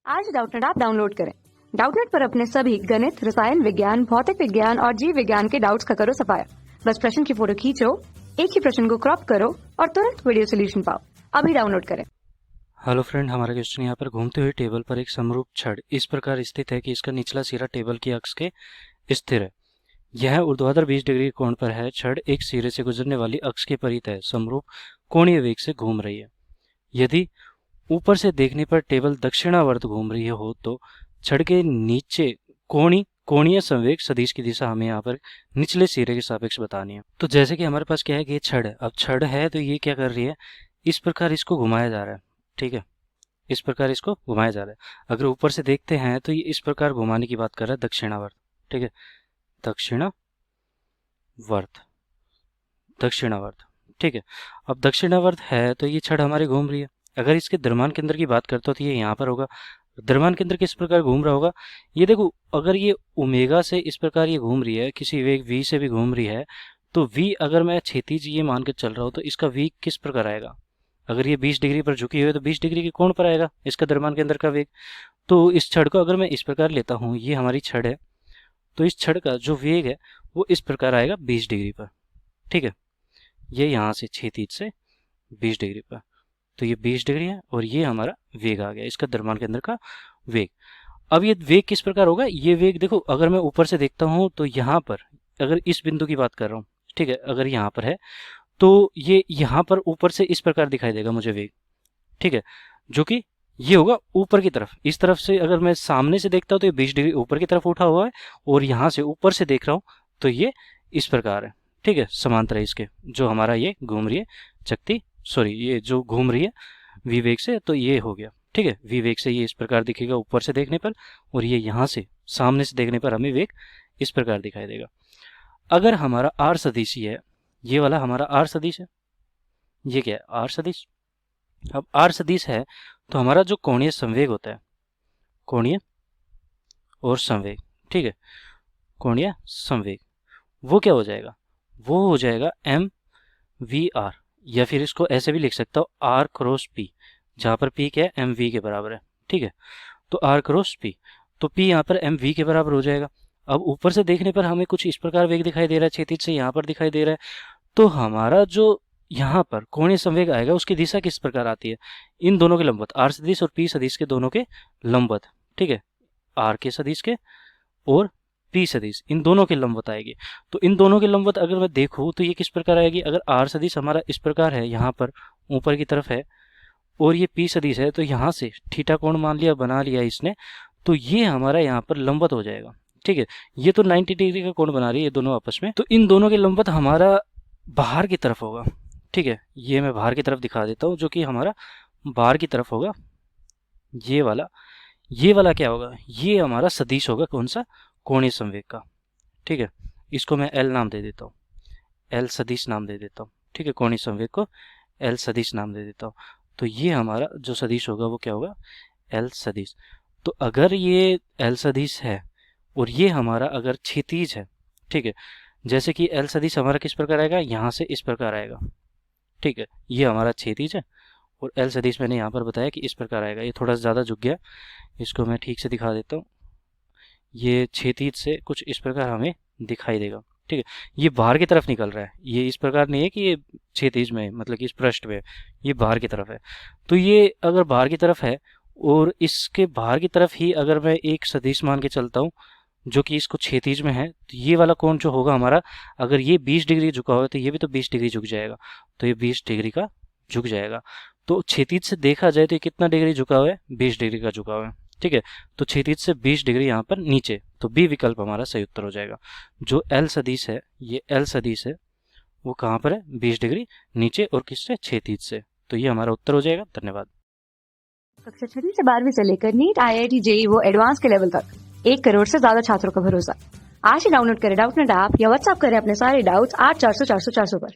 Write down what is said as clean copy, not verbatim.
आज Doubtnut app download करें। Doubtnut पर अपने सभी गणित, रसायन विज्ञान, भौतिक विज्ञान और जीव विज्ञान के डाउट्स का करो सफाया। बस प्रश्न की फोटो खींचो, एक ही प्रश्न को क्रॉप करो और तुरंत वीडियो सोल्यूशन पाओ। अभी डाउनलोड करें। हेलो फ्रेंड, हमारा क्वेश्चन यहाँ पर घूमते हुए टेबल पर एक समरूप छड़ इस प्रकार स्थित है कि इसका निचला सिरा टेबल की अक्ष के स्थिर है। यह ऊर्ध्वाधर 20 डिग्री कोण पर है। छड़ एक सिरे से गुजरने वाली अक्ष के परित है, समरूप कोणीय वेग से घूम रही है। यदि ऊपर से देखने पर टेबल दक्षिणावर्त घूम रही हो तो छड़ के नीचे कोणीय संवेग सदिश की दिशा हमें यहाँ पर निचले सिरे के सापेक्ष बतानी है। तो जैसे कि हमारे पास क्या है कि ये छड़ है। अब छड़ है तो ये क्या कर रही है, इस प्रकार इसको घुमाया जा रहा है। ठीक है, इस प्रकार इसको घुमाया जा रहा है। अगर ऊपर से देखते हैं तो ये इस प्रकार घुमाने की बात कर रहा है, दक्षिणावर्त। ठीक है, दक्षिणावर्त। ठीक है, अब दक्षिणावर्त है तो ये छड़ हमारी घूम रही है। अगर इसके द्रव्यमान केंद्र की बात करते हो तो ये यहाँ पर होगा। द्रव्यमान केंद्र किस प्रकार घूम रहा होगा, ये देखो, अगर ये ओमेगा से इस प्रकार ये घूम रही है, किसी वेग v से भी घूम रही है, तो v अगर मैं क्षैतिज ये मान के चल रहा हूँ तो इसका v किस प्रकार आएगा। अगर ये 20 डिग्री पर झुकी हुई है तो 20 डिग्री के कोण पर आएगा इसका द्रव्यमान केंद्र का वेग। तो इस छड़ को अगर मैं इस प्रकार लेता हूँ, ये हमारी छड़ है, तो इस छड़ का जो वेग है वो इस प्रकार आएगा 20 डिग्री पर। ठीक है, ये यहाँ से क्षैतिज से 20 डिग्री पर, तो ये 20 डिग्री है और ये हमारा वेग आ गया, इसका द्रव्यमान केंद्र का वेग। अब ये वेग किस प्रकार होगा, ये वेग देखो, अगर मैं ऊपर से देखता हूँ तो यहाँ पर, अगर इस बिंदु की बात कर रहा हूँ, ठीक है, अगर यहाँ पर है तो ये यहाँ पर ऊपर से इस प्रकार दिखाई देगा मुझे वेग। ठीक है, जो कि ये होगा ऊपर की तरफ। इस तरफ से अगर मैं सामने से देखता हूँ तो ये 20 डिग्री ऊपर की तरफ उठा हुआ है, और यहाँ से ऊपर से देख रहा हूँ तो ये इस प्रकार है। ठीक है, समांतर है इसके, जो हमारा ये घूम रही है ये जो घूम रही है विवेक से, तो ये हो गया। ठीक है, विवेक से ये इस प्रकार दिखेगा ऊपर से देखने पर, और ये यहाँ से सामने से देखने पर हमें वेग इस प्रकार दिखाई देगा। अगर हमारा आर सदिश है, ये वाला हमारा आर सदिश है, ये क्या है, आर सदिश। अब आर सदिश है तो हमारा जो कोणीय संवेग होता है, कोणीय और संवेग, ठीक है, कोणीय संवेग, वो क्या हो जाएगा, वो हो जाएगा एम वी आर, या फिर इसको ऐसे भी लिख सकता हूँ आर क्रॉस पी, जहाँ पर पी क्या है, एम वी के बराबर है। ठीक है, तो आर क्रॉस पी, तो पी यहाँ पर एम वी के बराबर हो जाएगा। अब ऊपर से देखने पर हमें कुछ इस प्रकार वेग दिखाई दे रहा है, क्षैतिज से यहाँ पर दिखाई दे रहा है, तो हमारा जो यहाँ पर कोणीय संवेग आएगा उसकी दिशा किस प्रकार आती है, इन दोनों के लंबवत, आर सदिश और पी सदिश के दोनों के लंबवत। ठीक है, आर के सदिश के और पी सदिश, इन दोनों के लंबवत आएगी। तो इन दोनों के लंबवत अगर मैं देखूँ तो ये किस प्रकार आएगी, अगर आर सदिश हमारा इस प्रकार है, यहाँ पर ऊपर की तरफ है, और ये पी सदिश है, तो यहाँ से थीटा कोण मान लिया, बना लिया इसने, तो ये हमारा यहाँ पर लंबवत हो जाएगा। ठीक है, ये तो 90 डिग्री का कोण बना रही है ये दोनों आपस में, तो इन दोनों के लंबवत हमारा बाहर की तरफ होगा। ठीक है, ये मैं बाहर की तरफ दिखा देता हूँ, जो कि हमारा बाहर की तरफ होगा, ये वाला क्या होगा, ये हमारा सदिश होगा, कौन सा, कोणीय संवेग का। ठीक है, इसको मैं एल नाम दे देता हूँ, एल सदिश नाम दे देता हूँ। ठीक है, कोणीय संवेग को एल सदिश नाम दे देता हूँ। तो ये हमारा जो सदिश होगा वो क्या होगा, एल सदिश। तो अगर ये एल सदिश है और ये हमारा अगर क्षैतिज है, ठीक है, जैसे कि एल सदिश हमारा किस प्रकार आएगा, यहाँ से इस प्रकार आएगा। ठीक है, ये हमारा क्षैतिज है, और एल सदिश मैंने यहाँ पर बताया कि इस प्रकार आएगा। ये थोड़ा ज़्यादा झुक गया, इसको मैं ठीक से दिखा देता हूँ। ये क्षैतिज से कुछ इस प्रकार हमें दिखाई देगा। ठीक है, ये बाहर की तरफ निकल रहा है, ये इस प्रकार नहीं है कि ये क्षैतिज में, मतलब कि इस पृष्ठ पे, ये बाहर की तरफ है। तो ये अगर बाहर की तरफ है और इसके बाहर की तरफ ही अगर मैं एक सदिश मान के चलता हूँ जो कि इसको क्षैतिज में है, तो ये वाला कोण जो होगा हमारा, अगर ये 20 डिग्री झुका हुआ है तो ये भी तो 20 डिग्री झुक जाएगा, तो ये 20 डिग्री का झुक जाएगा। तो क्षैतिज से देखा जाए तो ये कितना डिग्री झुका हुआ है, 20 डिग्री का झुका हुआ है। ठीक है, तो क्षैतिज से 20 डिग्री यहाँ पर नीचे, तो बी विकल्प हमारा सही उत्तर हो जाएगा। जो एल सदिश है, ये एल सदिश है, वो कहाँ पर है, 20 डिग्री नीचे, और किससे, क्षैतिज से। तो ये हमारा उत्तर हो जाएगा। धन्यवाद। कक्षा 6 से 12वीं से लेकर नीट, IIT, JEE वो एडवांस के लेवल तक 1 करोड़ से ज्यादा छात्रों का भरोसा। आज ही डाउनलोड करें डाउटनेट ऐप या व्हाट्सएप करें अपने सारे डाउट्स 8400 400 400 पर।